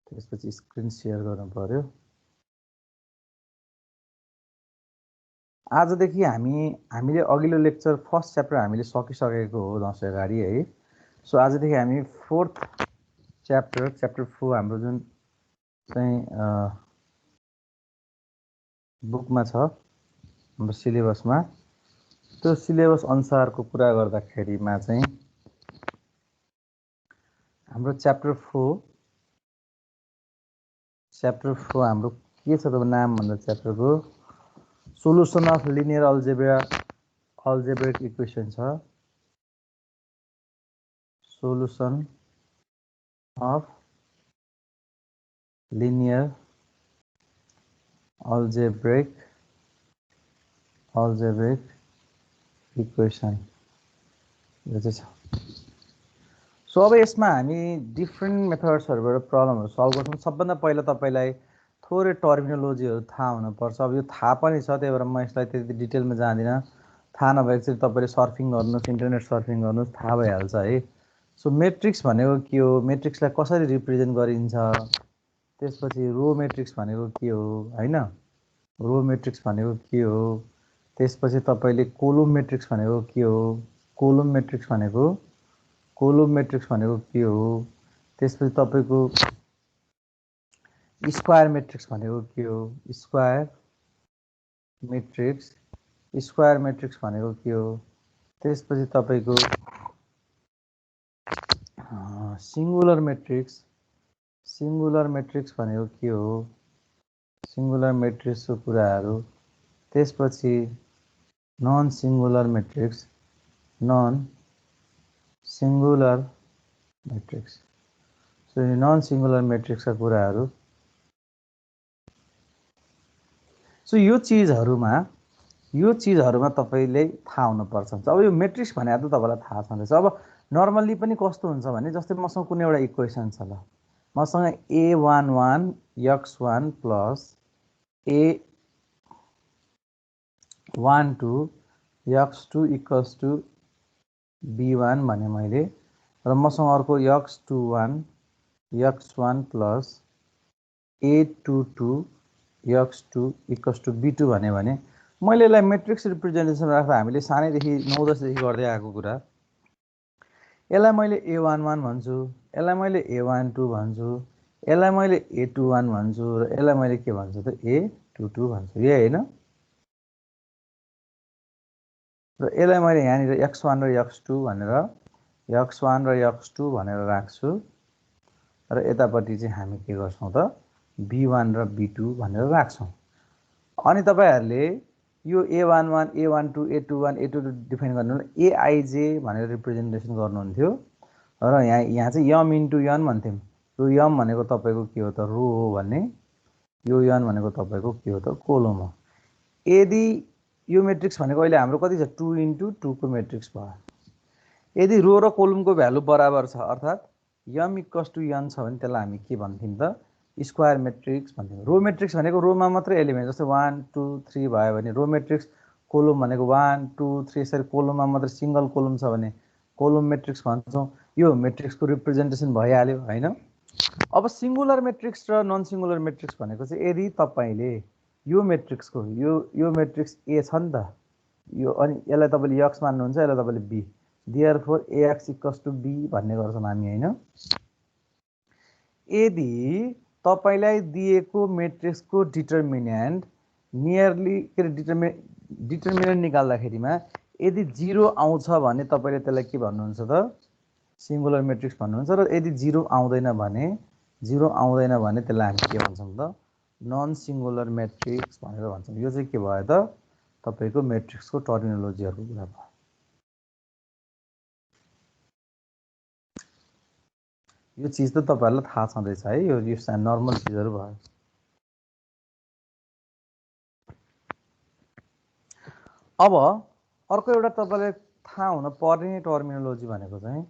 त्यसपछि screen share गर्नु पर्यो। आजदेखि हामीले अघिल्लो लेक्चर फर्स्ट च्याप्टर हामीले सकिसकेको हो दसैँ अगाडि है। सो आजदेखि हामी फोर्थ च्याप्टर 4 हाम्रो जुन चाहिँ बुकमा छ हाम्रो सिलेबसमा, त्यो सिलेबस अनुसारको कुरा गर्दाखेरिमा चाहिँ हाम्रो च्याप्टर 4 हाम्रो के छ त नाम भन्दा च्याप्टरको solution of linear algebraic equation छ। Solution of linear algebraic equation यो चाहिँ छ। सो अब यसमा हामी डिफ्रेन्ट मेथड्सहरुबाट प्रब्लमहरु सल्भ गर्छौं। सबभन्दा पहिला तपाईलाई थोरै टर्मिनोलोजीहरु थाहा हुनुपर्छ। अब यो थाहा पनि छ, त्यही भएर म यसलाई त्यति डिटेलमा जाँदिन। थाहा नभएको चाहिँ तपाईले सर्फिङ गर्नुस्, इन्टरनेट सर्फिङ गर्नुस्, थाहा भइहाल्छ है। सो मेट्रिक्स भनेको के हो, मेट्रिक्सलाई कसरी रिप्रेजेन्ट गरिन्छ, त्यसपछि रो मेट्रिक्स भनेको के हो हैन, रो मेट्रिक्स भनेको के हो, त्यसपछि तपाईले कोलम मेट्रिक्स भनेको के हो, कोलम मेट्रिक्स भनेको के हो, त्यसपछि तपाईको स्क्वायर मेट्रिक्स भनेको के हो, स्क्वायर मेट्रिक्स भनेको के हो, त्यसपछि तपाईको सिंगुलर मेट्रिक्स भनेको के हो, सिंगुलर मेट्रिक्सको कुराहरु, त्यसपछि non singular matrix so non singular मेट्रिक्सका कुराहरु। सो यो चीजहरुमा तपाईले थाहा हुनुपर्छ। अब यो मेट्रिक्स भने त तपाईलाई थाहा छँदैछ। अब नर्मली पनि कस्तो हुन्छ भने जस्तै मसँग कुनै एउटा इक्वेसन छ, ल मसँग a11 x1 plus a12 x2 equals to b1 भने मैले, र मसँग अर्को x21 x1 plus a22 x2 equals to b2 भने मैले यसलाई मेट्रिक्स रिप्रेजेन्टेसन राख्दा हामीले सानैदेखि 9-10 देखि गर्दै आएको कुरा, यसलाई मैले a11 भन्छु, यसलाई मैले a12 भन्छु, यसलाई मैले a21 भन्छु, र यसलाई मैले के भन्छु त a22 भन्छु, यही हैन। र यसलाई मैले यहाँनिर x1 र x2 भनेर राख्छु, र यतापट्टि चाहिँ हामी के गर्छौं त b1 र b2 भनेर राख्छौं। अनि तपाईहरुले यो a11 a12 a21 a22 define गर्नु aij भनेर रिप्रेजेन्टेसन गर्नुहुन्थ्यो, र यहाँ चाहिँ m इन्टु n भन्थ्यौं। यो m भनेको तपाईको के हो त रो हो भन्ने, यो n भनेको तपाईको के हो त कोलम हो। यदि यो मेट्रिक्स भनेको अहिले हाम्रो कति छ 2 इन्टु 2 को मेट्रिक्स भयो। यदि रो र कोलमको भ्यालु बराबर छ, अर्थात m इक्वल्स टु n छ भने त्यसलाई हामी के भन्थ्यौं त स्क्वायर मेट्रिक्स भन्थ्यौं। रो मेट्रिक्स भनेको रोमा मात्र एलिमेन्ट, जस्तै 1 2 3 भयो भने रो मेट्रिक्स, कोलम भनेको 1 2 3 यसरी कोलममा मात्र सिंगल कोलम छ भने कोलम मेट्रिक्स भन्छौं। यो मेट्रिक्सको रिप्रेजेन्टेसन भइहाल्यो हैन। अब सिंगुलर मेट्रिक्स र नन सिंगुलर मेट्रिक्स भनेको चाहिँ यदि तपाईले यो मेट्रिक्सको यो मेट्रिक्स A छ नि त, यो अनि यसलाई तपाईले x मान्नुहुन्छ, यसलाई तपाईले b, therefore ax equals to b भन्ने गर्छौं हामी हैन। यदि तपाईलाई दिएको मेट्रिक्सको डिटर्मिनेन्ट नियरली डिटर्मिनेन्ट निकाल्दाखेरिमा यदि 0 आउँछ भने तपाईले त्यसलाई के भन्नुहुन्छ त सिंगुलर मेट्रिक्स भन्नुहुन्छ, र यदि 0 आउँदैन भने त्यसलाई हामी के भन्छौं त नन सिंगुलर मेट्रिक्स भनेर भन्छौं। यो चाहिँ के भयो त तपाईको मेट्रिक्सको टर्मिनोलोजीहरुको कुरा भयो। यो चीज त तपाईहरुलाई थाहा छँदैछ है, यो नर्मल चीजहरु भयो। अब अर्को एउटा तपाईलाई थाहा हुन पर्ने टर्मिनोलोजी भनेको चाहिँ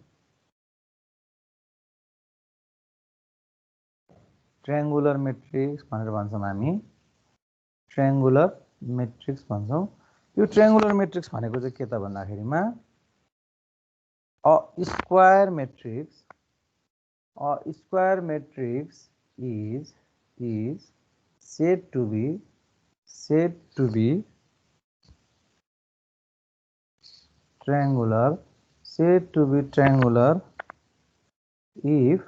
ट्रायंगुलर मेट्रिक्स भनेर भन्छौं हामी, ट्रायंगुलर मेट्रिक्स भन्छौं। यो ट्रायंगुलर मेट्रिक्स भनेको चाहिँ के त भन्दाखेरिमा square matrix is said to be triangular if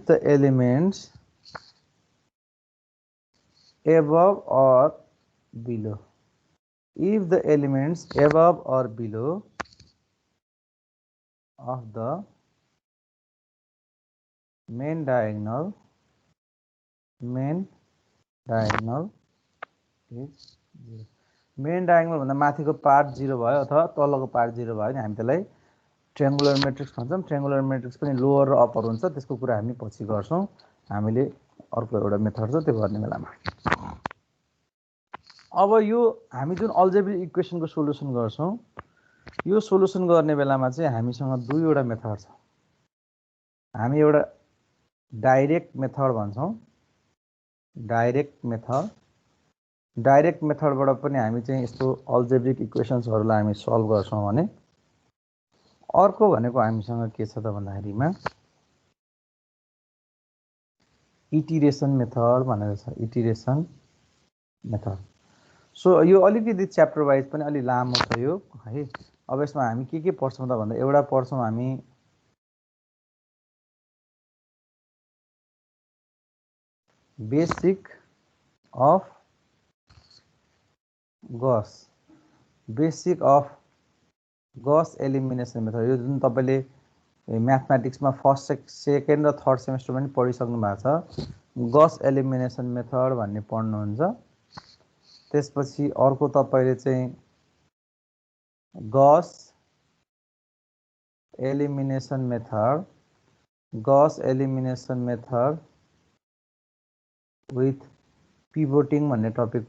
the elements above or below of the main diagonal is 0. Main diagonal भन्दा माथिको पार्ट 0 भयो अथवा तलको पार्ट 0 भयो नि हामी त्यसलाई ट्रायंगुलर मैट्रिक्स भन्छौं। ट्रायंगुलर मैट्रिक्स पनि लोअर र अप्पर हुन्छ, त्यसको कुरा हामी पछि गर्छौं। हामीले अर्को एउटा मेथड छ त्यो गर्ने बेलामा। अब यो हामी जुन अल्जेब्रिक इक्वेसनको सोलुसन गर्छौं, यो सोलुसन गर्ने बेलामा चाहिँ हामीसँग दुईवटा मेथड छ। हामी एउटा डाइरेक्ट मेथड भन्छौं, डाइरेक्ट मेथडबाट पनि हामी चाहिँ यस्तो अल्जेब्रिक इक्वेसन्सहरुलाई हामी सल्भ गर्छौं भने अर्को भनेको हामीसँग के छ त भन्दाखेरिमा इटिरेसन मेथड भनेर छ। Iteration method. सो यो अलिकति च्याप्टर वाइज पनि अलि लामो छ यो है। अब यसमा हामी के पढ्छौं त भन्दा एउटा पढ्छौं हामी basic of Gauss elimination method. यो जुन तपाईले म्याथमेटिक्समा फर्स्ट सेकेन्ड र थर्ड सेमेस्टरमा पनि पढिसक्नु भएको छ। गॉस एलिमिनेसन मेथड भन्ने पढ्नुहुन्छ। त्यसपछि अर्को तपाईले चाहिँ गॉस एलिमिनेसन मेथड विथ पिभोटिङ भन्ने टपिक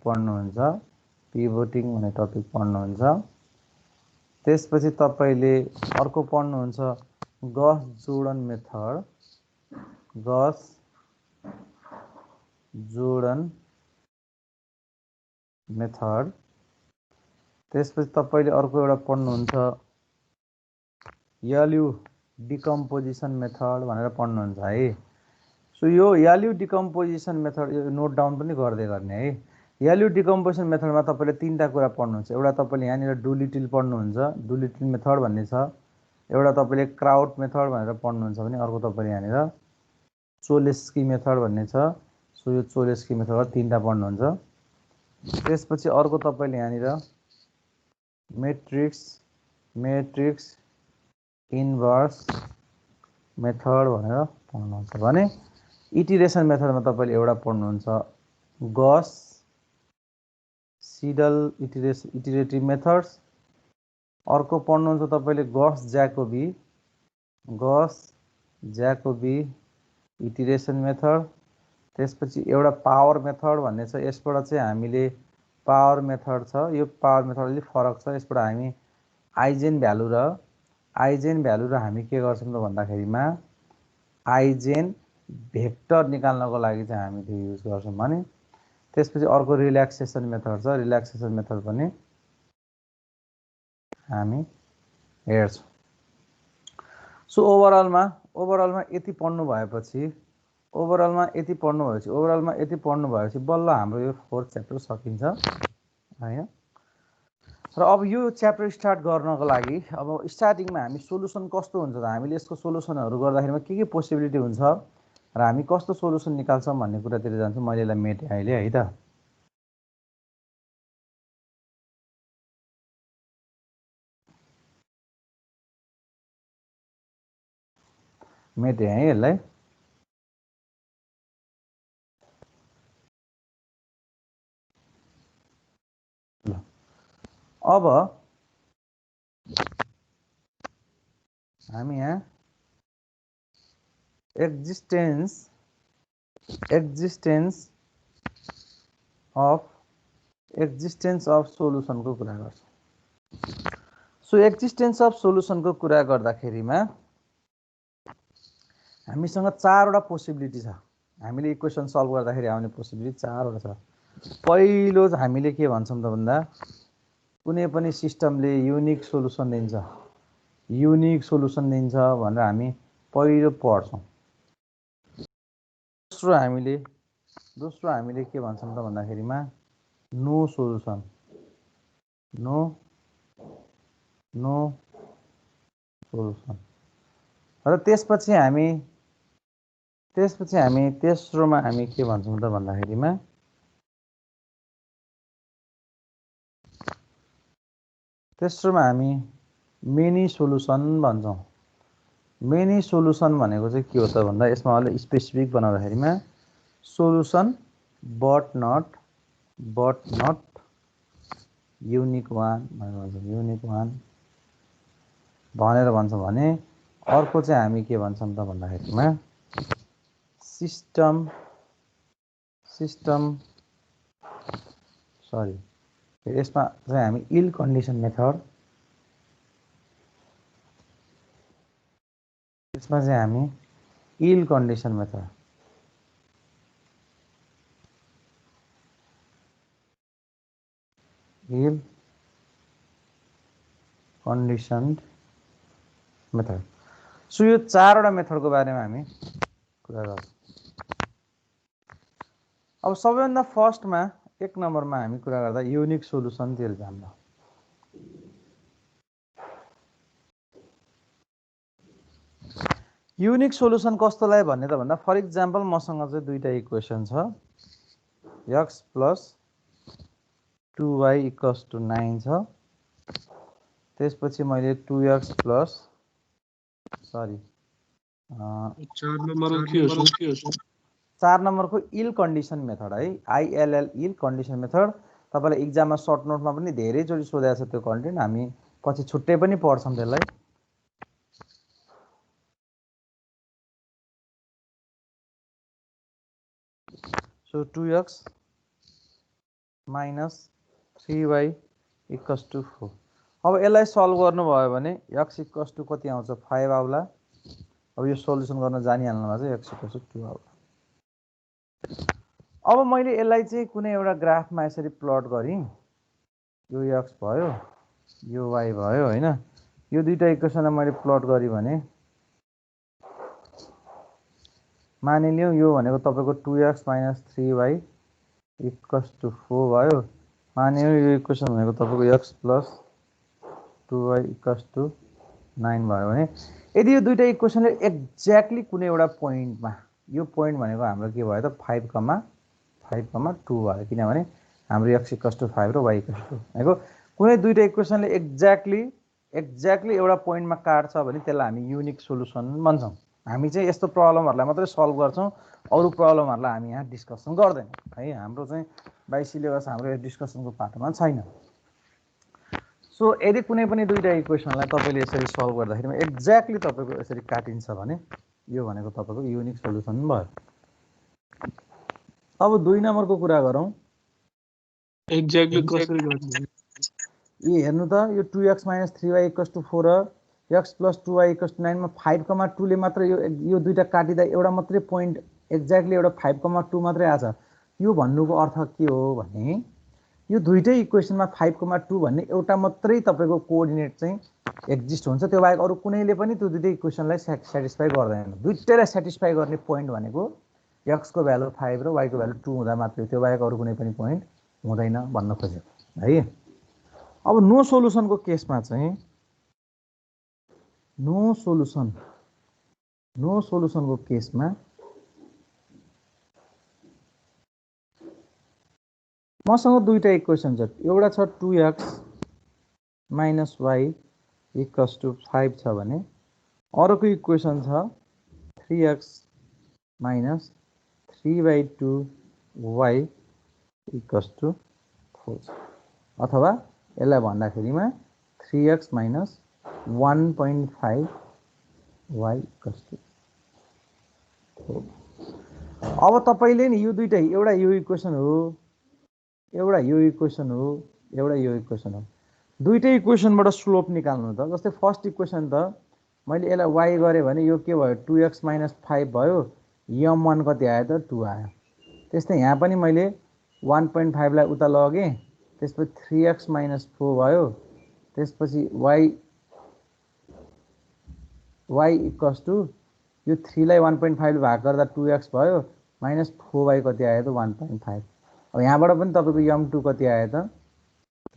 पढ्नुहुन्छ। त्यसपछि तपाईले अर्को पढ्नुहुन्छ गॉस जोर्डन मेथड। त्यसपछि तपाईले अर्को एउटा पढ्नुहुन्छ याल्यू डिकम्पोजिसन मेथड भनेर पढ्नुहुन्छ है। सो यो याल्यू डिकम्पोजिसन मेथड यो नोट डाउन पनि गर्दै गर्ने है। याल्यू डिकम्पोजिसन मेथडमा तपाईले तीनटा कुरा पढ्नुहुन्छ। एउटा तपाईले यहाँनिर डुलिटिल पढ्नुहुन्छ, डुलिटिल मेथड भन्ने छ। एउटा तपाईले क्राउट मेथड भनेर पढ्नुहुन्छ भने अर्को तपाईले यहाँनिर चोलेस्की मेथड भन्ने छ। सो यो चोलेस्की मेथड तीनटा पढ्नुहुन्छ। त्यसपछि अर्को तपाईले यहाँनिर मैट्रिक्स इन्भर्स मेथड भनेर पढ्नुहुन्छ भने इटिरेसन मेथडमा तपाईले एउटा पढ्नुहुन्छ गॉस सिडल इटरेटिभ मेथड्स। अर्को पढ्नुहुन्छ तपाईले गॉस ज्याकोबी इटिरेसन मेथड। त्यसपछि एउटा पावर मेथड भन्ने छ। यसबाट चाहिँ हामीले पावर मेथड छ, यो पावर मेथड अलि फरक छ। यसबाट हामी आइजेन भ्यालु र हामी के गर्छौं त भन्दाखेरिमा आइजेन भेक्टर निकाल्नको लागि चाहिँ हामी त्यो युज गर्छौं भने। त्यसपछि अर्को रिल्याक्सेसन मेथड छ। रिल्याक्सेसन मेथड पनि हामी हेर्छौं। सो ओभरअलमा यति पढ्नु भएपछि बल्ल हाम्रो यो फोर्थ च्याप्टर सकिन्छ हैन। र अब यो च्याप्टर स्टार्ट गर्नको लागि अब स्टार्टिङमा हामी सोलुसन कस्तो हुन्छ त हामीले यसको सोलुसनहरु गर्दाखेरिमा के पोसिबिलिटी हुन्छ र हामी कस्तो सोलुसन निकाल्छौं भन्ने कुरातिर जान्छौं। मैले यसलाई मेटे अहिले है त। मेटे है यसलाई। अब हामी यहाँ एक्जिस्टेन्स अफ सोलुसनको कुरा गर्छौं। सो एक्जिस्टेन्स अफ सोलुसनको कुरा गर्दाखेरिमा हामीसँग चारवटा पोसिबिलिटी छ। हामीले इक्वेसन सल्भ गर्दाखेरि आउने पोसिबिलिटी चारवटा छ। पहिलो हामीले के भन्छौं त भन्दा कुनै पनि सिस्टमले युनिक सोलुसन दिन्छ। युनिक सोलुसन दिन्छ भनेर हामी पहिलो पढ्छौँ। दोस्रो हामीले के भन्छौँ त भन्दाखेरिमा नो सोलुसन, नो सोलुसन। र त्यसपछि हामी तेस्रोमा हामी के भन्छौँ त भन्दाखेरिमा तेस्रोमा हामी मेनी सोलुसन भन्छौँ। मेनी सोलुसन भनेको चाहिँ के हो त भन्दा यसमा अलि स्पेसिफिक बनाउँदाखेरिमा solution but not unique one भनेर भन्छौँ भने अर्को चाहिँ हामी के भन्छौँ त भन्दाखेरिमा सिस्टम यसमा चाहिँ हामी इल कन्डिसन मेथड, यसमा चाहिँ हामी इल कन्डिसन मेथड सो यो चारवटा मेथडको बारेमा हामी कुरा गर्छौँ। अब सबैभन्दा फर्स्टमा 1 नम्बरमा हामी कुरा गर्दा युनिक सोलुसन तिर जान्छ। युनिक सोलुसन कस्तोलाई भन्ने त भन्दा फर इक्जाम्पल मसँग चाहिँ दुईटा इक्वेसन छ, x + 2y = 9 छ। त्यसपछि मैले 2x + 4 नम्बरको इल कन्डिसन मेथड है, ILL इल कन्डिसन मेथड। तपाईलाई एक्जाममा सर्ट नोटमा पनि धेरैचोटि सोधेको छ त्यो कन्टेन्ट, हामी पछि छुट्टै पनि पढ्छौँ त्यसलाई। So 2x - 3y = 4। अब यसलाई सल्भ गर्नुभयो भने x = कति आउँछ 5 आउला। अब यो सोलुसन गर्न जानिहाल्नु भएको छ, x = 2 आउला। अब मैले यसलाई चाहिँ कुनै एउटा ग्राफमा यसरी प्लट गरेँ, यो x भयो, यो y भयो हैन। यो दुईटा इक्वेसनलाई मैले प्लट गरेँ भने मानिलियौँ यो भनेको तपाईको 2x - 3y = 4 भयो। मानिलियौँ यो इक्वेसन भनेको तपाईको x + 2y = 9 भयो भने यदि यो दुईटा इक्वेसनले एक्ज्याक्टली कुनै एउटा पोइन्टमा, यो पोइन्ट भनेको हाम्रो के भयो त 5,2 भयो, किनभने हाम्रो x = 5 र y = 2 भनेको कुनै दुईटा इक्वेसनले एक्ज्याक्टली एउटा पोइन्टमा काट्छ भने त्यसलाई हामी युनिक सोलुसन भन्छौँ। हामी चाहिँ यस्तो प्रब्लमहरुलाई मात्रै सल्भ गर्छौँ, अरु प्रब्लमहरुलाई हामी यहाँ डिस्कसन गर्दैनौँ है। हाम्रो चाहिँ बाइ सिलेबस हाम्रो यो डिस्कसनको पाटोमा छैन। सो यदि कुनै पनि दुईटा इक्वेसनलाई तपाईले यसरी सल्भ गर्दाखेरि एक्ज्याक्टली तपाईको यसरी काटिन्छ भने यो भनेको तपाईको युनिक सोलुसन भयो। अब 2 नम्बरको कुरा गरौँ। एक्ज्याक्टली कसरी गर्ने? हेर्नु त यो 2x - 3y = 4 र x + 2y = 9 मा 5,2 ले मात्र यो दुईटा काटिदा एउटा मात्रै पोइन्ट एक्ज्याक्टली एउटा 5,2 मात्रै आछ। यो भन्नुको अर्थ के हो भने यो दुईटै इक्वेसनमा 5,2 भन्ने एउटा मात्रै तपाईको कोअर्डिनेट चाहिँ एक्जिस्ट हुन्छ, त्यो बाहेक अरु कुनैले पनि त्यो दुईटै इक्वेसनलाई स्याटिस्फाई गर्दैन। दुईटैलाई स्याटिस्फाई गर्ने पोइन्ट भनेको x को भ्यालु 5 र y को भ्यालु 2 हुँदा मात्रै, त्यो बाहेक अरु कुनै पनि पोइन्ट हुँदैन भन्न खोजेको है। अब नो सोलुसनको केसमा चाहिँ नो सोलुसनको केसमा मसँग दुईटा इक्वेसन छ। एउटा छ 2x - y = 5 छ भने अर्को इक्वेसन छ 3x - 3/2y = 4 अथवा यसलाई भन्दाखेरिमा 3x - 1.5y = 4। अब तपाईले नि यो दुईटै, एउटा यो इक्वेसन हो, एउटा यो इक्वेसन हो, एउटा यो इक्वेसन हो, दुईटै इक्वेसनबाट स्लोप निकाल्नु त। जस्तै फर्स्ट इक्वेसन त मैले यसलाई y गरे भने यो के भयो 2x - 5 भयो, m1 कति आयो त 2 आयो। त्यस्तै यहाँ पनि मैले 1.5 लाई उता लगे, त्यसपछि 3x - 4 भयो, त्यसपछि y y इक्वल्स टु यो 3 लाई 1.5 ले भाग गर्दा 2x भयो माइनस 4y कति आयो त 1.5। अब यहाँबाट पनि तपाईको m2 कति आयो त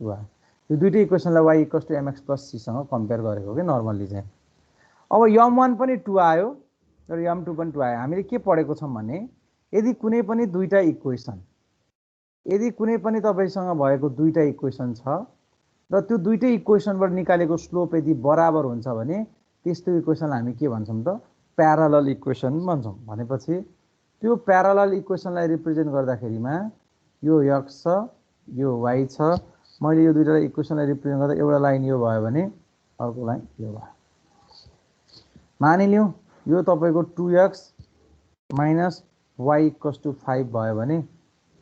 2 आयो। यो दुईटै इक्वेसनलाई y equals to mx plus c सँग कम्पेयर गरेको के नर्मली चाहिँ। अब m1 पनि 2 आयो र m2 पनि 2 आयो। हामीले के पढेको छौं भने यदि कुनै पनि दुईटा इक्वेसन यदि कुनै पनि तपाईसँग भएको दुईटा इक्वेसन छ र त्यो दुईटै इक्वेसनबाट निकालेको स्लोप यदि बराबर हुन्छ भने त्यस्तो इक्वेसनलाई हामी के भन्छौं त प्यारलल इक्वेसन भन्छौं। भनेपछि त्यो प्यारलल इक्वेसनलाई रिप्रेजेन्ट गर्दाखेरिमा यो x छ यो y छ। मैले यो दुईटा इक्वेसनलाई रिप्रेजेन्ट गर्दा एउटा लाइन यो भयो भने अर्को लाइन यो भयो। मानिलियौ यो तपाईको 2x minus y equals to 5 भयो भने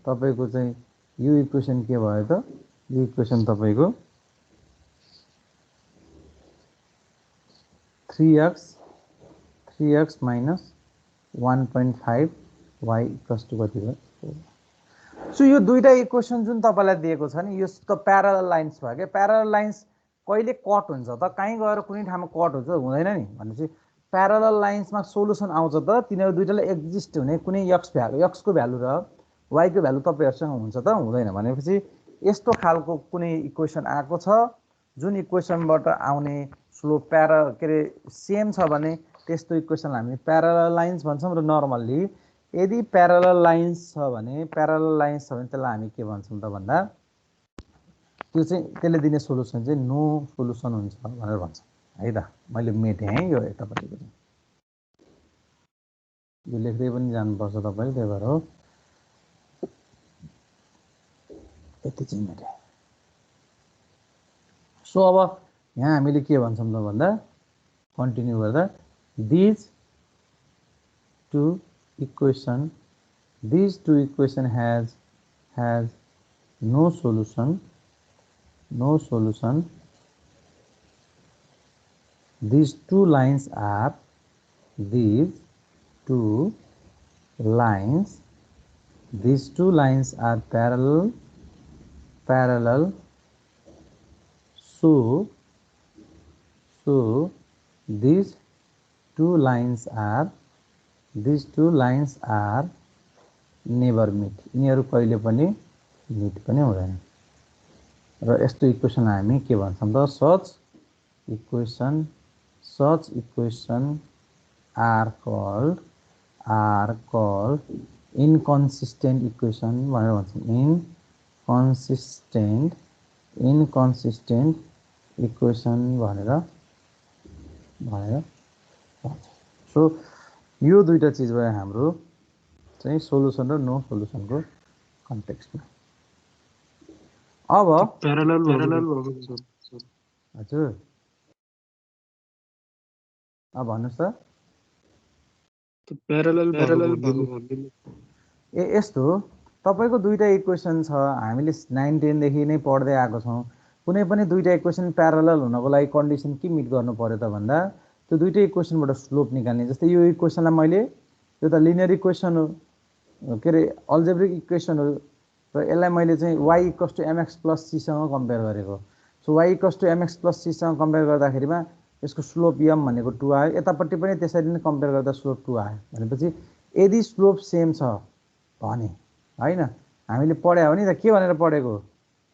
तपाईको चाहिँ यो इक्वेसन के भयो त यो इक्वेसन तपाईको 3x minus 1.5 y equals to कति भयो। सो यो दुईटा इक्वेसन जुन तपाईलाई दिएको छ नि यो त प्यारलल लाइन्स भयो के। प्यारलल लाइन्स कहिले कट हुन्छ त कहीँ गएर कुनै ठाउँमा कट हुन्छ हुँदैन नि। भनेपछि प्यारलल लाइन्समा सोलुसन आउँछ त तिनीहरु दुईटाले एक्जिस्ट हुने कुनै x को भ्यालु र y को भ्यालु तपाईहरुसँग हुन्छ त हुँदैन। भनेपछि यस्तो खालको कुनै इक्वेसन आएको छ जुन इक्वेसनबाट आउने स्लोप के रे सेम छ भने त्यस्तो इक्वेसनलाई हामी प्यारलल लाइन्स भन्छौं। र नर्मल्ली यदि प्यारलल लाइन्स छ भने त्यसलाई हामी के भन्छौं त भन्दा त्यो चाहिँ त्यसले दिने सोलुसन चाहिँ नो सोलुसन हुन्छ भनेर भन्छौं है त। मैले मेटे है यो यतापट्टिको चाहिँ यो लेख्दै पनि जानुपर्छ तपाईले त्यही भएर हो यति चाहिँ मेटे। सो अब यहाँ हामीले के भन्छौं त भन्दा कन्टिन्यू गर्दा these two equation has no solution these two lines are parallel so these two lines are never meet। यिनीहरु कहिले पनि मिट पनि हुँदैन। र यस्तो इक्वेसन हामी के भन्छौं त such equation are called inconsistent equation भनेर भन्छौं। inconsistent equation भनेर भन्छ। सो यो दुईटा चीज भयो हाम्रो चाहिँ सोलुसन र नो सोलुसनको कन्टेक्स्टमा। अब प्यारलल भएको छ। हजुर अब भन्नुस् त प्यारलल भएको भन्दिनु। यस्तो तपाईको दुईटा इक्वेसन छ हामीले 9 10 देखि नै पढ्दै आएको छौं। कुनै पनि दुईटा इक्वेसन प्यारलल हुनको लागि कन्डिसन के मिट गर्नु पर्यो त भन्दा त्यो दुईटै इक्वेसनबाट स्लोप निकाल्ने। जस्तै यो इक्वेसनलाई मैले यो त लिनियर इक्वेसन हो के रे अल्जेब्रिक इक्वेसन हो र यसलाई मैले चाहिँ y equals to mx plus c सँग कम्पेयर गरेको। So y equals to mx plus c सँग कम्पेयर गर्दाखेरिमा यसको स्लोप m भनेको 2 आयो। यतापट्टि पनि त्यसरी नै कम्पेयर गर्दा स्लोप 2 आयो। भनेपछि यदि स्लोप सेम छ भने हैन हामीले पढ्या हो नि त के भनेर पढेको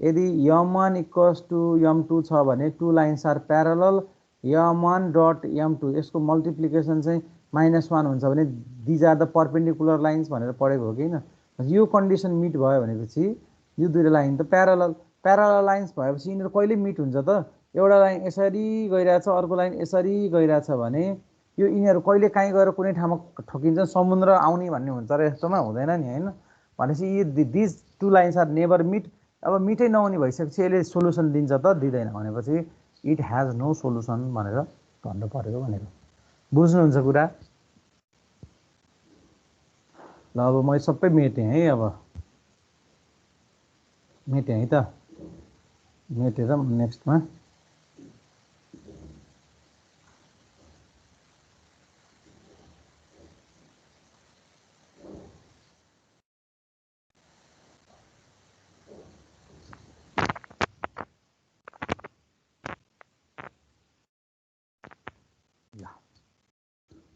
यदि m1 इक्वल्स टु m2 छ भने two lines are parallel m1 dot m2 यसको मल्टिप्लिकेसन चाहिँ -1 हुन्छ भने these are the perpendicular lines भनेर पढेको हो कि हैन। यो कन्डिसन मिट भयो भनेपछि यो दुईटा लाइन त प्यारलल लाइन्स भएपछि यिनीहरु कहिले मिट हुन्छ त एउटा लाइन यसरी गइराछ अर्को लाइन यसरी गइराछ भने यो यिनीहरु कहिले काहीँ गएर कुनै ठाउँमा ठोकिन्छ समुद्र आउने भन्ने हुन्छ र यस्तोमा हुँदैन नि हैन। भनेपछि यी these two lines are never meet. अब मिटै नहुने भइसकेपछि यसले सोलुसन दिन्छ त दिदैन भनेपछि इट हैज नो सोलुसन भनेर भन्नु पर्यो भनेको। बुझ्नुहुन्छ कुरा? ल अब म सबै मेटे है। अब मेटे है त मेटेर नेक्स्टमा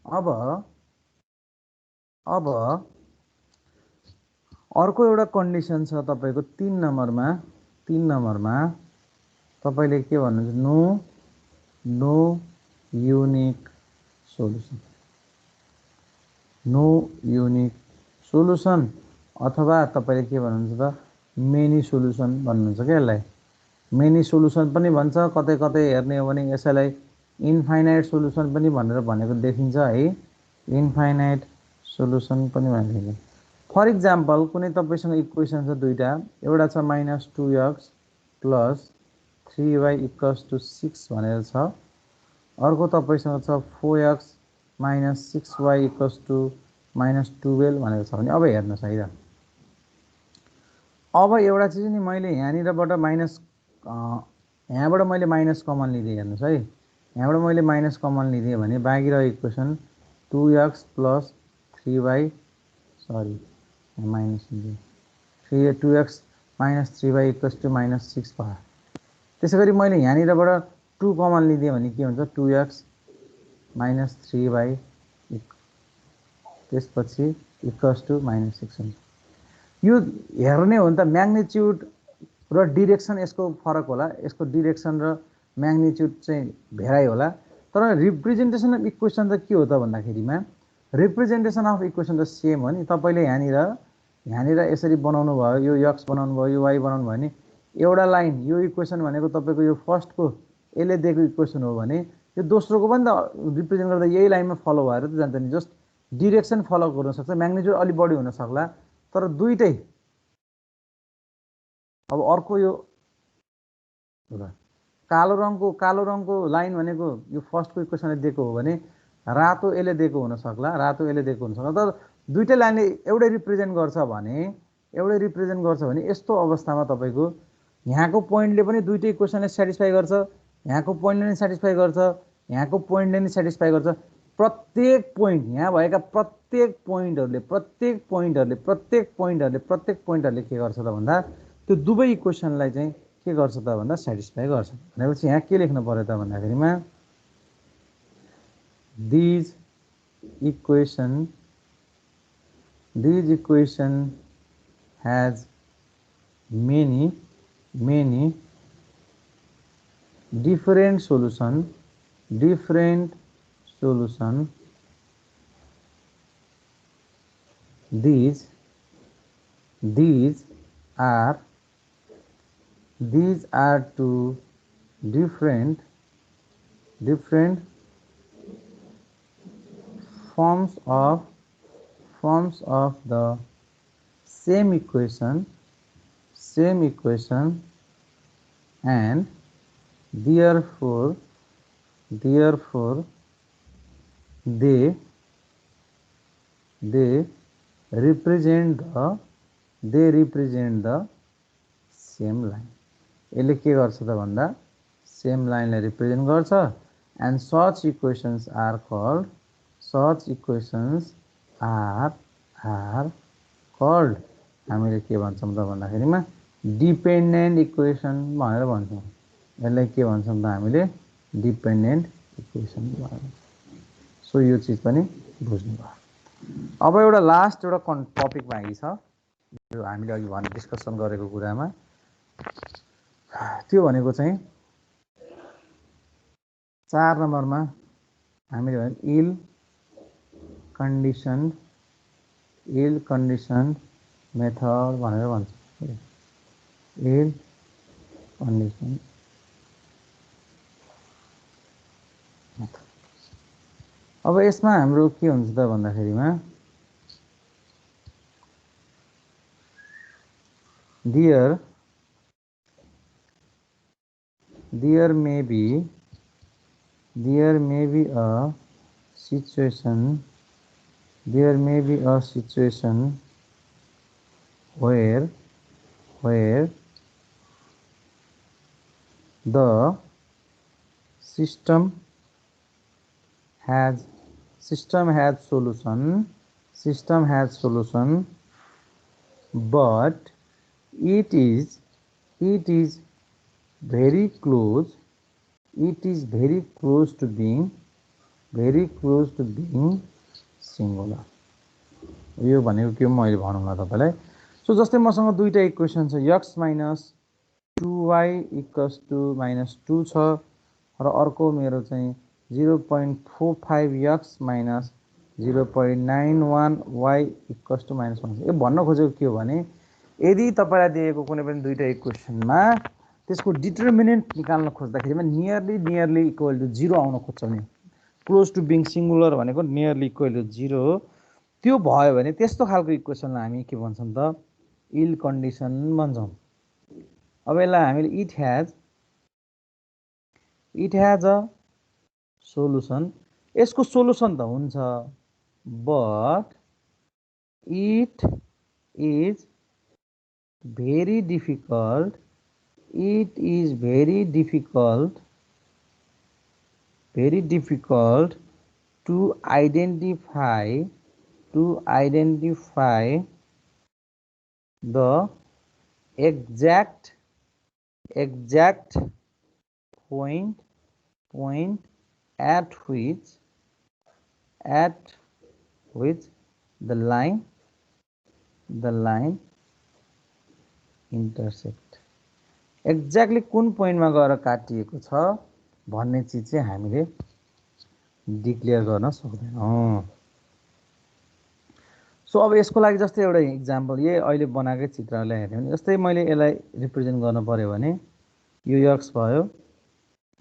अब अब अर्को एउटा कन्डिसन छ तपाईको 3 नम्बरमा तपाईले के भन्नुहुन्छ नो युनिक सोलुसन अथवा तपाईले के भन्नुहुन्छ त मेनी सोलुसन भन्नुहुन्छ के यसलाई मेनी सोलुसन पनि भन्छ कतै कतै हेर्ने हो भने यसैलाई इन्फाइनाइट सोलुसन पनि भनेर भनेको देखिन्छ है इन्फाइनाइट सोलुसन पनि भनिन्छ फर इक्जाम्पल कुनै तपाईसँग इक्वेसन छ दुईटा एउटा छ -2x + 3y = 6 भनेर छ अर्को तपाईसँग छ 4x - 6y = -12 भनेर छ भने अब हेर्नुस् है र अब एउटा चिज नि मैले यहाँनिरबाट यहाँबाट मैले माइनस कमन लिदिए हेर्नुस् है यहाँबाट मैले माइनस कमन लिदिए भने बाँकी रह्यो equation 2x + 3y sorry minus 2x - 3y = -6 भयो त्यसैगरी मैले यहाँनिरबाट 2 कमन लिदिए भने के हुन्छ 2x - 3y त्यसपछि = -6 हुन्छ यो हेर्ने हो नि त म्याग्निट्युड र डिरेक्सन यसको फरक होला यसको डिरेक्सन र म्याग्निट्युड चाहिँ भेराइ होला तर रिप्रेजेन्टेसन अफ इक्वेसन त के हो त भन्दाखेरिमा रिप्रेजेन्टेसन अफ इक्वेसन त सेम हो नि तपाईले यहाँनिर यसरी बनाउनु भयो यो x बनाउनु भयो यो y बनाउनु भयो नि एउटा लाइन यो इक्वेसन भनेको तपाईको यो फर्स्टको यसले दिएको इक्वेसन हो भने यो दोस्रोको पनि त रिप्रेजेन्ट गर्दा यही लाइनमा फलो भएर त जान्छ नि जस्ट डिरेक्सन फलो गर्न सक्छ म्याग्निट्युड अलि बढी हुन सक्ला तर दुईटै अब अर्को यो कालो रङको लाइन भनेको यो फर्स्टको इक्वेसनले दिएको हो भने रातो यसले दिएको हुन सक्ला तर दुईटै लाइनले एउटै रिप्रेजेन्ट गर्छ भने यस्तो अवस्थामा तपाईको यहाँको पोइन्टले पनि दुईटै इक्वेसनले स्याटिस्फाई गर्छ यहाँको पोइन्टले नि स्याटिस्फाई गर्छ यहाँको पोइन्टले नि स्याटिस्फाई गर्छ प्रत्येक पोइन्ट यहाँ भएका प्रत्येक पोइन्टहरुले के गर्छ त भन्दा त्यो दुवै इक्वेसनलाई चाहिँ के गर्छ त भन्दा स्याटिस्फाई गर्छ भनेपछि यहाँ के लेख्नु पर्यो त भन्दाखेरिमा these equation has many different solution these are two different forms of the same equation and therefore they represent the same line यसले के गर्छ त भन्दा सेम लाइनलाई रिप्रेजेन्ट गर्छ and such equations are called हामीले के भन्छौं त भन्दाखेरिमा डिपेन्डेन्ट इक्वेसन भनेर भन्छौं यसलाई के भन्छौं त हामीले डिपेन्डेन्ट इक्वेसन भन्छ सो यो चीज पनि बुझ्नु भयो अब एउटा लास्ट एउटा टपिक बाँकी छ यो हामीले अघि डिस्कसन गरेको कुरामा त्यो भनेको चाहिँ 4 नम्बरमा हामीले भने इल कन्डिसन मेथड भनेर भन्छौं इल कन्डिसन मेथड अब यसमा हाम्रो के हुन्छ त भन्दाखेरिमा there may be a situation where the system has solution but it is very close to being very close to being singular. यो भनेको के मैले भनौँला तपाईँलाई। सो जस्तै मसँग दुईवटा इक्वेसन छ, x minus 2y equals to -2 छ र अर्को मेरो चाहिँ 0.45x minus 0.91y equals to -1 छ। यो भन्न खोजेको के हो भने यदि तपाईँलाई दिएको कुनै पनि दुईवटा इक्वेसनमा त्यसको डिटर्मिनेन्ट निकाल्न खोज्दाखेरिमा नियरली इक्वल टु 0 आउन खोज्छ भने, क्लोज टु बिङ सिङ्गुलर भनेको नियरली इक्वल टु 0 हो, त्यो भयो भने त्यस्तो खालको इक्वेसनलाई हामी के भन्छौँ त, इल कन्डिसन भन्छौँ। अब यसलाई हामीले इट ह्याज अ सोलुसन, यसको सोलुसन त हुन्छ, but it is very difficult, to identify the exact point at which the line intersect। Exactly कुन पोइन्टमा गएर काटिएको छ भन्ने चिज चाहिँ हामीले डिक्लेयर गर्न सक्दैनौँ। सो अब यसको लागि जस्तै एउटा इक्जाम्पल, यही अहिले बनाएकै चित्रलाई हेर्ने भने जस्तै मैले यसलाई रिप्रेजेन्ट गर्न पर्यो भने यो x भयो,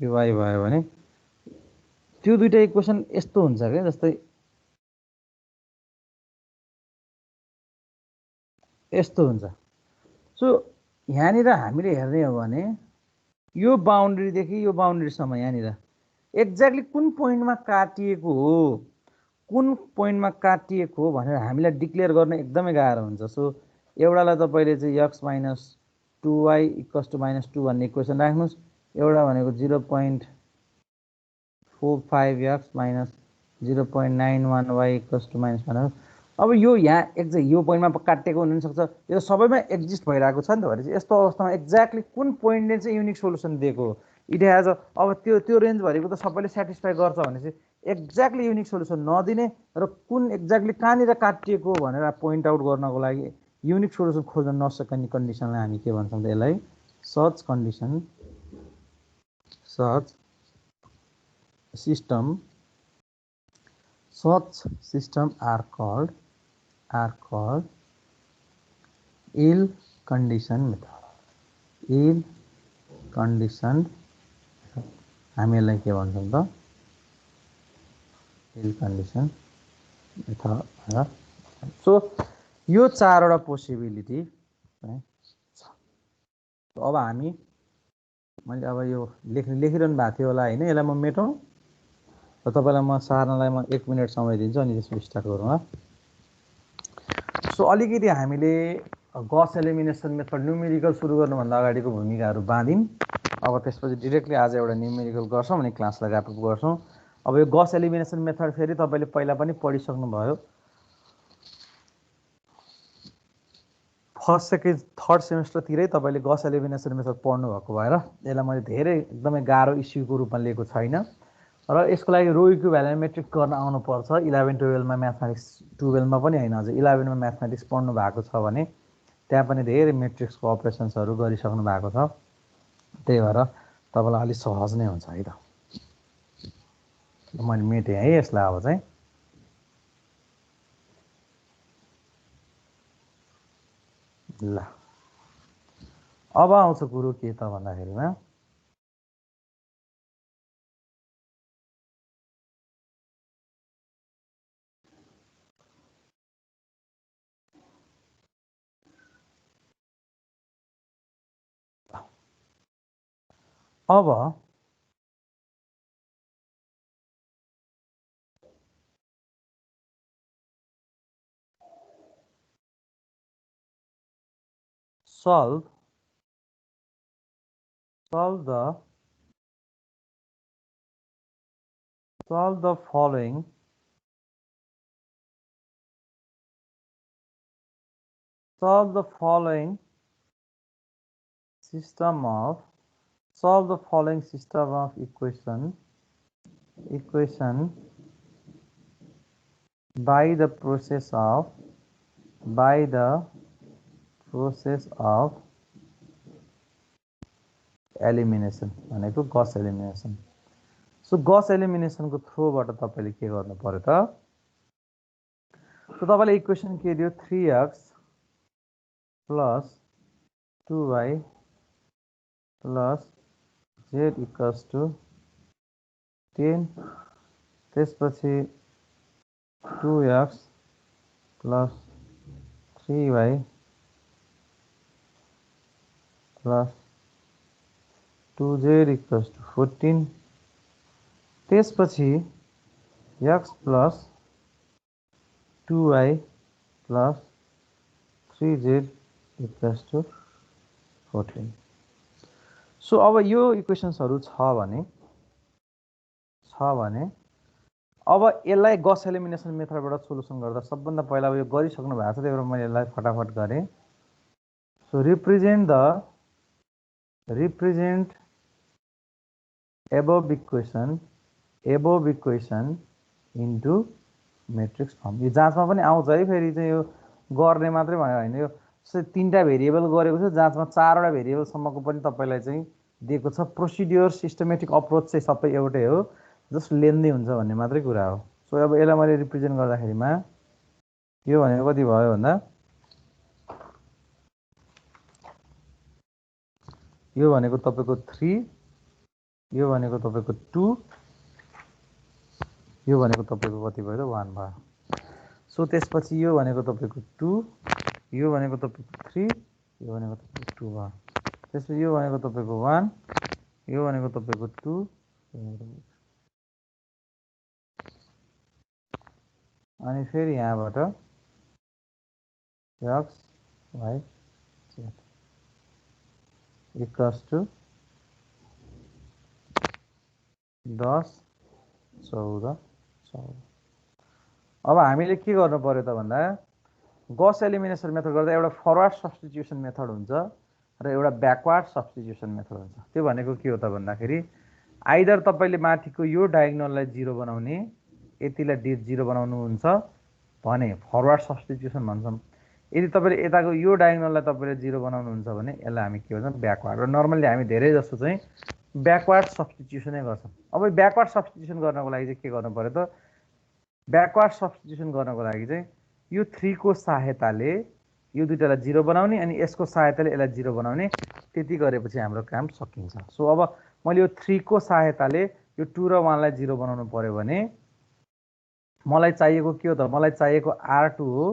यो y भयो भने त्यो दुईटा इक्वेसन यस्तो हुन्छ क्या, जस्तै यस्तो हुन्छ। सो यहाँनिर हामीले हेर्ने हो भने यो बााउन्ड्रीदेखि यो बााउन्ड्रीसम्म यहाँनिर एक्ज्याक्टली कुन पोइन्टमा काटिएको हो, भनेर हामीलाई डिक्लेयर गर्न एकदमै गाह्रो हुन्छ। सो एउटालाई तपाईँले चाहिँ x minus 2y equals to -2 भन्ने इक्वेसन राख्नुहोस्, एउटा भनेको 0.45x minus 0.91y equals to -1। अब यो यहाँ एक्ज्याक्ट यो पोइन्टमा काटिएको हुनसक्छ, यो सबैमा एक्जिस्ट भइरहेको छ नि त। भनेपछि यस्तो अवस्थामा एक्ज्याक्टली कुन पोइन्टले चाहिँ युनिक सोल्युसन दिएको हो, इट ह्याज अब त्यो रेन्जभरिको त सबैले सेटिस्फाई गर्छ भने चाहिँ एक्ज्याक्टली युनिक सोल्युसन नदिने र कुन एक्ज्याक्टली कहाँनिर काटिएको भनेर पोइन्ट आउट गर्नको लागि युनिक सोल्युसन खोज्न नसक्ने कन्डिसनलाई हामी के भन्छौँ त, यसलाई such system are called ill condition method. हामी यसलाई के भन्छौँ त, इल कन्डिसन मेथड। सो यो चारवटा पोसिबिलिटी छ। अब हामी मैले अब यो लेखिरहनु भएको थियो होला होइन, यसलाई म मेटौँ र तपाईँलाई म सार्नलाई म 1 मिनट समय दिन्छु, अनि त्यसपछि स्टार्ट गरौँ। सो अलिकति हामीले गस एलिमिनेसन मेथड न्युमेरिकल सुरु गर्नुभन्दा अगाडिको भूमिकाहरू बाँध्यौँ। अब त्यसपछि डिरेक्टली आज एउटा न्युमेरिकल गर्छौँ अनि क्लासलाई ऱ्याप अप गर्छौँ। अब यो गस एलिमिनेसन मेथड फेरि तपाईँले पहिला पनि पढिसक्नुभयो, फर्स्ट सेकेन्ड थर्ड सेमेस्टरतिरै तपाईँले गस एलिमिनेसन मेथड पढ्नु भएको भएर यसलाई मैले धेरै एकदमै गाह्रो इस्युको रूपमा लिएको छैन। र यसको लागि रो इक्विभ्यालेन्ट मेट्रिक्स गर्न आउनुपर्छ। 11-12मा म्याथमेटिक्स, 12मा पनि होइन, अझ 11मा म्याथमेटिक्स पढ्नु भएको छ भने त्यहाँ पनि धेरै मेट्रिक्सको अपरेसन्सहरू गरिसक्नु भएको छ। त्यही भएर तपाईँलाई अलिक सहज नै हुन्छ है त। मैले मेटेँ है यसलाई। अब चाहिँ ल, अब आउँछ कुरो के त भन्दाखेरिमा अब solve the following system of equation by the process of elimination भनेको गस एलिमिनेसन। सो गस एलिमिनेसनको थ्रुबाट तपाईले के गर्नु पर्यो त? सो तपाईले इक्वेसन के दियो? 3x plus 2y plus z equals to 10, त्यसपछि 2x plus 3y plus 2z equals to 14, त्यसपछि x plus 2y plus 3z equals to 14। So अब यो इक्वेसन्सहरु छ भने अब यसलाई गस एलिमिनेसन मेथडबाट सोलुसन गर्दा सबभन्दा पहिला यो गरिसक्नु भएको छ, त्यही भएर मैले यसलाई फटाफट गरे। So represent above equation into matrix form. यो जाँचमा पनि आउँछ है, फेरि चाहिँ यो गर्ने मात्रै भयो हैन। यो तीनटा भेरिएबल गरेको छ, जाँचमा 4 वटा भेरिएबल सम्मको पनि तपाईलाई चाहिँ दिएको छ। प्रोसिड्युर सिस्टमेटिक अप्रोच चाहिँ सबै एउटै हो, जस्ट लेन्दी हुन्छ भन्ने मात्रै कुरा हो। सो अब यसलाई मैले रिप्रेजेन्ट गर्दाखेरिमा यो भनेको कति भयो भन्दा यो भनेको तपाईको 3, यो भनेको तपाईको 2, यो भनेको तपाईको कति भयो त 1 भयो। सो त्यसपछि यो भनेको तपाईको 2, यो भनेको तपाईको 3, यो भनेको तपाईको 2 भयो। त्यसपछि यो भनेको तपाईको 1, यो भनेको तपाईको 2, अनि फेरि यहाँबाट x y z equals to 10 14 14। अब हामीले के गर्नु पर्यो त भन्दा गस एलिमिनेसन मेथड गर्दा एउटा फरवर्ड सब्स्टिट्युसन मेथड हुन्छ र एउटा ब्याकवर्ड सब्स्टिट्युसन मेथड हुन्छ। त्यो भनेको के हो त भन्दाखेरि आइदर तपाईले माथिको यो डायगोनललाई 0 बनाउने, यतिलाई 0 बनाउनु हुन्छ भने फरवर्ड सब्स्टिट्युसन भन्छौं। यदि तपाईले यताको यो डायगोनललाई तपाईले 0 बनाउनु हुन्छ भने यसलाई हामी के भन्छौं? ब्याकवर्ड। र नर्मली हामी धेरै जसो चाहिँ ब्याकवर्ड सब्स्टिट्युसनै गर्छौं। अब ब्याकवर्ड सब्स्टिट्युसन गर्नको लागि चाहिँ के गर्नु पर्यो त? ब्याकवर्ड सब्स्टिट्युसन गर्नको लागि चाहिँ यो 3 को सहायताले यो दुईटालाई 0 बनाउने अनि यसको सहायताले यसलाई 0 बनाउने, त्यति गरेपछि हाम्रो काम सकिन्छ। सो अब मैले यो 3 को सहायताले यो 2 र 1 लाई 0 बनाउनु पर्यो भने मलाई चाहिएको के हो त? मलाई चाहिएको R2 हो।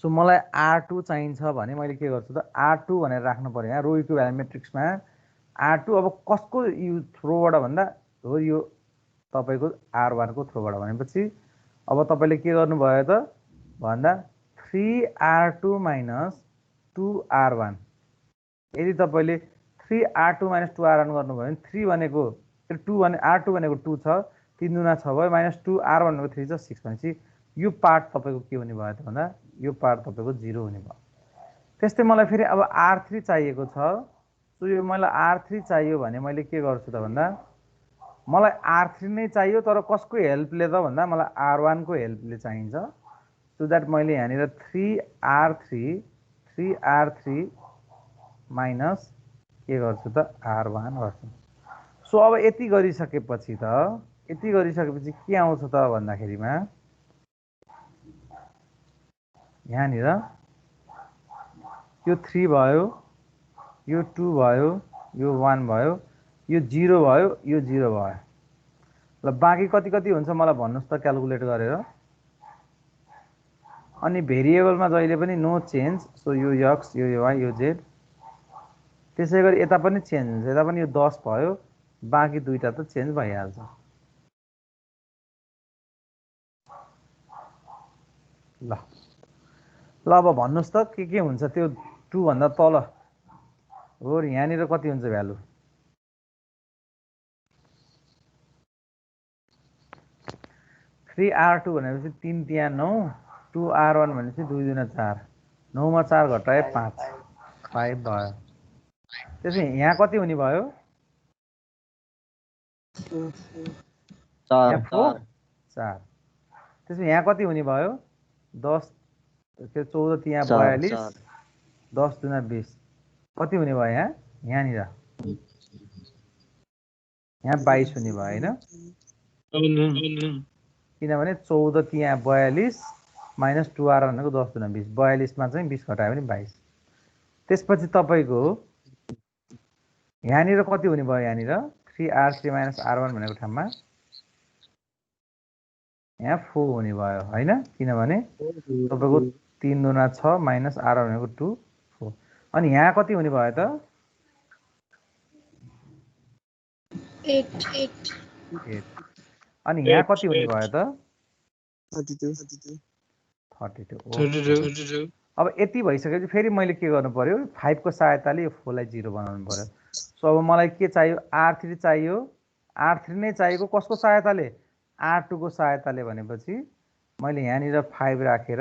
सो मलाई R2 चाहिन्छ भने मैले के गर्छु त? R2 भनेर राख्नु पर्यो। यहाँ रो इक्विभ्यालेन्ट म्याट्रिक्समा R2 अब कसको यो थ्रोबाट भन्दा हो, यो तपाईको R1 को थ्रोबाट भनेपछि अब तपाईले के गर्नु भयो त भन्दा 3R2 minus 2R1। यदि तपाईले 3R2 minus 2R1 गर्नुभयो भने 3 भनेको 2 भने R2 भनेको 2 छ, 3 दुना 6 भयो, minus 2R1 भनेको 3 छ 6 भनेपछि यो पार्ट तपाईको के हुने भयो त भन्दा यो पार्ट तपाईको 0 हुने भयो। त्यस्तै मलाई फेरि अब R3 चाहिएको छ। सो यो मलाई R3 चाहियो भने मैले के गर्छु त भन्दा मलाई R3 नै चाहियो, तर कसको हेल्पले त भन्दा मलाई R1 को हेल्पले चाहिन्छ। सो दैट मैले यहाँनिर 3R3 माइनस के गर्छु त R1 गर्छु। सो अब यति गरिसकेपछि के आउँछ त भन्दाखेरिमा यहाँनिर यो 3 भयो, यो 2 भयो, यो 1 भयो, यो 0 भयो, यो 0 भयो। ल बाँकी कति हुन्छ मलाई भन्नुस् त क्याल्कुलेट गरेर। अनि भेरिएबलमा जहिले पनि नो चेन्ज। सो यो x, यो y, यो z। त्यसैगरी यता पनि चेन्ज हुन्छ, यता पनि यो 10 भयो, बाँकी दुईटा त चेन्ज भइहाल्छ। ल अब भन्नुस् त के हुन्छ त्यो 2 भन्दा तल हो। यहाँनिर कति हुन्छ भ्यालु? 3R2 भनेपछि 3 त्यहाँ 9, 2R1 भनेपछि 2 दुना 4, 9 मा 4 घटाए 5 भयो। त्यसै यहाँ कति हुने भयो? 4। 4। त्यसपछि यहाँ कति हुने भयो 10 के 14 यहाँ 4 42 10 दुना 20 कति हुने भयो यहाँनिर यहाँ 22 हुने भयो हैन किनभने 14 यहाँ 42 माइनस 2r भनेको 10 दुना 20 42 मा चाहिँ 20 घटायो भने 22 त्यसपछि तपाईको यहाँनिर कति हुने भयो यहाँनिर 3r3 माइनस r1 भनेको ठाउँमा यहाँ 4 हुने भयो हैन किनभने तपाईको 3 दुना 6 माइनस r भनेको 2 4 अनि यहाँ कति हुने भयो त 8 अनि यहाँ कति हुने भयो त 32 अब यति भइसकेपछि फेरि मैले के गर्नु पर्यो 5 को सहायताले यो 4 लाई 0 बनाउनु पर्यो सो अब मलाई के चाहियो r3 चाहियो r3 नै चाहिएको कसको सहायताले r2 को सहायताले भनेपछि मैले यहाँनिर 5 राखेर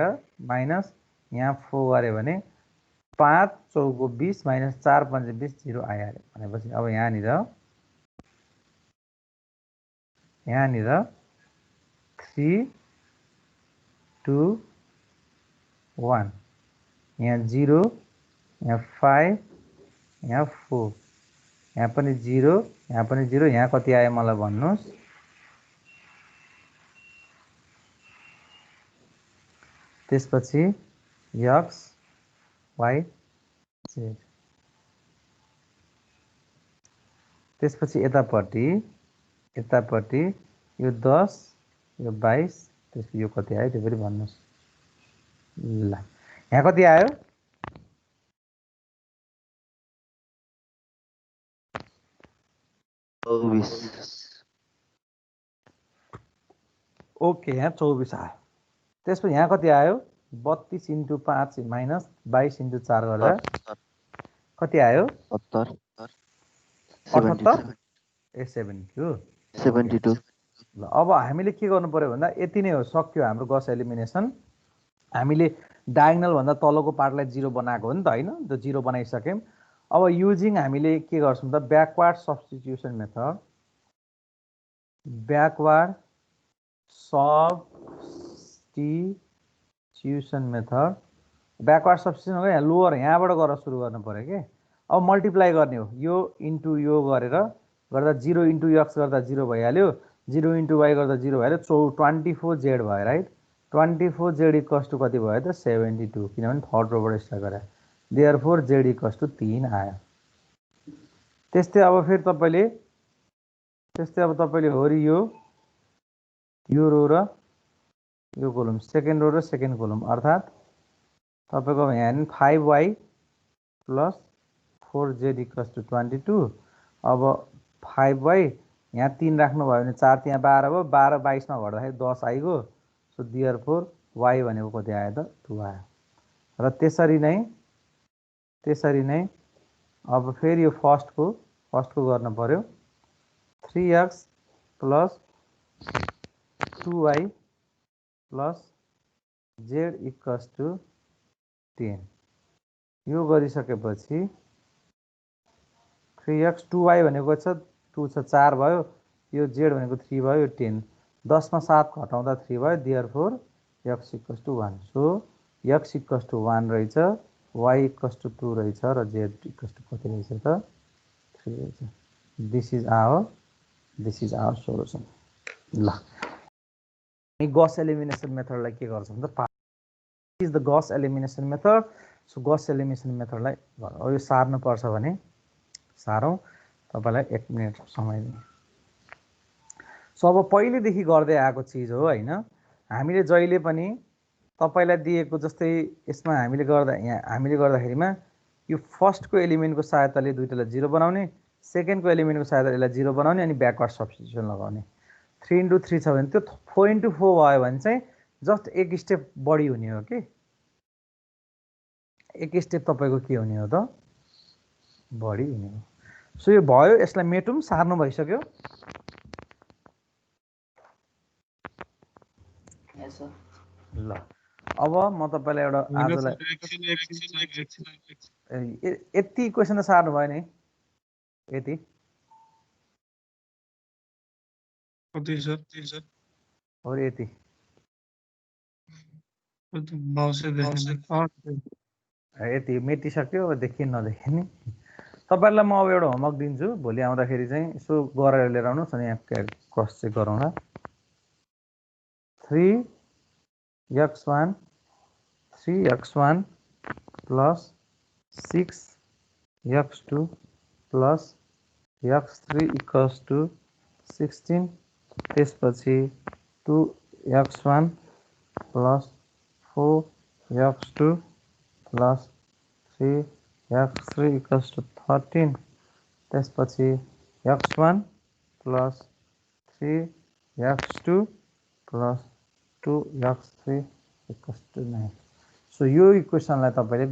माइनस यहाँ 4 गरे भने 5 चौको 20 माइनस 4 5 20 0 आइहाल्यो भनेपछि अब यहाँनिर 3 2 1 यहाँ 0 यहाँ 5 यहाँ 4 यहाँ पनि 0 यहाँ पनि 0 यहाँ कति आयो मलाई भन्नुस् त्यसपछि x y z त्यसपछि यतापट्टि यो 10 यो 22 त्यसपछि यो कति आयो त्यो पनि भन्नुस् ल यहाँ कति आयो ओके यहाँ 24 आयो त्यसपछि यहाँ कति आयो 32 × 5 माइनस 22 × 4 गर्दा कति आयो 72 ल अब हामीले के गर्नु पर्यो भन्दा यति नै हो सक्यो हाम्रो गस एलिमिनेसन हामीले डायगोनल भन्दा तलको पार्टलाई 0 बनाएको हो नि त हैन त्यो 0 बनाइसक्यौं अब युजिङ हामीले के गर्छौं त backward substitution method backward substitution method backward substitution हो यहाँ लोअर यहाँबाट गरेर सुरु गर्नु पर्यो के अब मल्टिप्लाई गर्ने हो यो इन्टु यो गरेर गर्दा 0 इन्टु x गर्दा 0 भइहाल्यो 0 इन्टु y गर्दा 0 भइहाल्यो 24z भयो राइट 24z इक्वल्स टु कति भयो त 72 किनभने थर्ड रोबाट स्टार्ट गरे देयरफोर z इक्वल्स टु 3 आयो त्यस्तै अब फेरि तपाईले होरी यो रो र यो कोलम सेकेन्ड रो र सेकेन्ड कोलम अर्थात तपाईको यहाँ 5y plus 4z equals to 22 अब 5y यहाँ 3 राख्नु भयो भने 4 त्यहाँ 12 भयो 12 22 मा घट्दाखेरि 10 आइगयो सो देयरफोर y भनेको कति आयो त 2 आयो र त्यसरी नै अब फेरि यो फर्स्टको गर्न पर्यो 3x plus 2y plus z equals to 10 यो गरिसकेपछि 3x 2y भनेको छ 2 छ 4 भयो यो z भनेको 3 भयो यो 10 10 मा 7 घटाउँदा 3 भयो therefore x equals to 1 so x equals to 1 रहेछ y इक्वल्स टु 2 रहेछ र z इक्वल्स टु कति रहेछ त 3 रहेछ दिस इज आवर सोलुसन ल गस एलिमिनेसन मेथडलाई के गर्छौं त is the Gauss elimination method so Gauss elimination मेथडलाई अब यो सार्नु पर्छ भने सारौं तपाईलाई 1 मिनेट समय दिए सो अब पहिलेदेखि गर्दै आएको चीज हो हैन हामीले जहिले पनि तपाईलाई दिएको जस्तै यसमा हामीले गर्दाखेरिमा यो फर्स्टको एलिमेन्टको सहायताले दुईटालाई 0 बनाउने सेकेन्डको एलिमेन्टको सहायताले यसलाई 0 बनाउने अनि ब्याकवर्ड सब्स्टिट्युसन लगाउने 3 × 3 छ भने त्यो 4 × 4 भयो भने चाहिँ जस्ट एक स्टेप बढी हुने हो के एक स्टेप तपाईको के हुने हो त बढी हुने हो सो यो भयो यसलाई मेटुम सार्नु भइसक्यो ल अब म तपाईलाई एउटा आजलाई यति क्वेशन त सार्नु भयो नि यति कति सर और यति माउसै देखेन यति मेटिसक्यो अब देखि नदेखि नि तपाईँहरूलाई म अब एउटा होमवर्क दिन्छु भोलि आउँदाखेरि चाहिँ यसो गरेर लिएर आउनुहोस् अनि यहाँ क्रस चेक गरौँला 3x1 plus 6x2 plus x3 equals to 16 त्यसपछि 2x1 plus 4x2 plus 3x3 equals to 13 त्यसपछि x1 plus 3x2 plus 2x3 equals to 9 so यो इक्वेसनलाई तपाईँले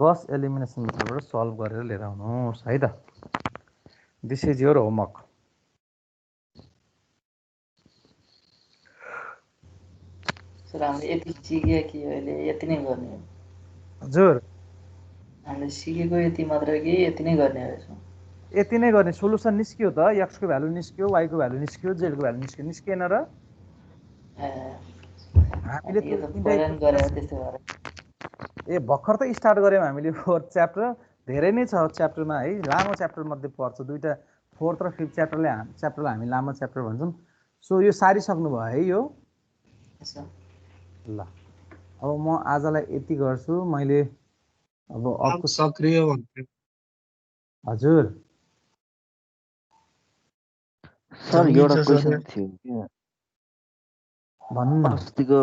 गस एलिमिनेसन मेथडबाट सल्भ गरेर लिएर आउनुहोस् है त this is your homework sir हामीले यति सिक्यो कि अहिले यति नै गर्ने हो हजुर हामीले सिकेको यति मात्र कि यति नै गर्ने रहेछौँ यति नै गर्ने सोलुसन निस्क्यो त x को भ्यालु निस्क्यो y को भ्यालु निस्क्यो z को भ्यालु निस्क्यो निस्केन र हामीले यो त पहिला नि गरे त्यस्तै भएर ए भर्खर त स्टार्ट गर्यौँ हामीले फोर्थ च्याप्टर धेरै नै छ च्याप्टरमा है लामो च्याप्टर मध्ये पर्छ दुईटा फोर्थ र फिफ्थ च्याप्टरलाई हामी लामो च्याप्टर भन्छौँ सो यो सारिसक्नु भयो है यो ल अब म आजलाई यति गर्छु मैले अब अर्को सक्रिय भन्थ्यो हजुर सर एउटा क्वेसन थियो के भन्नु न अस्तिको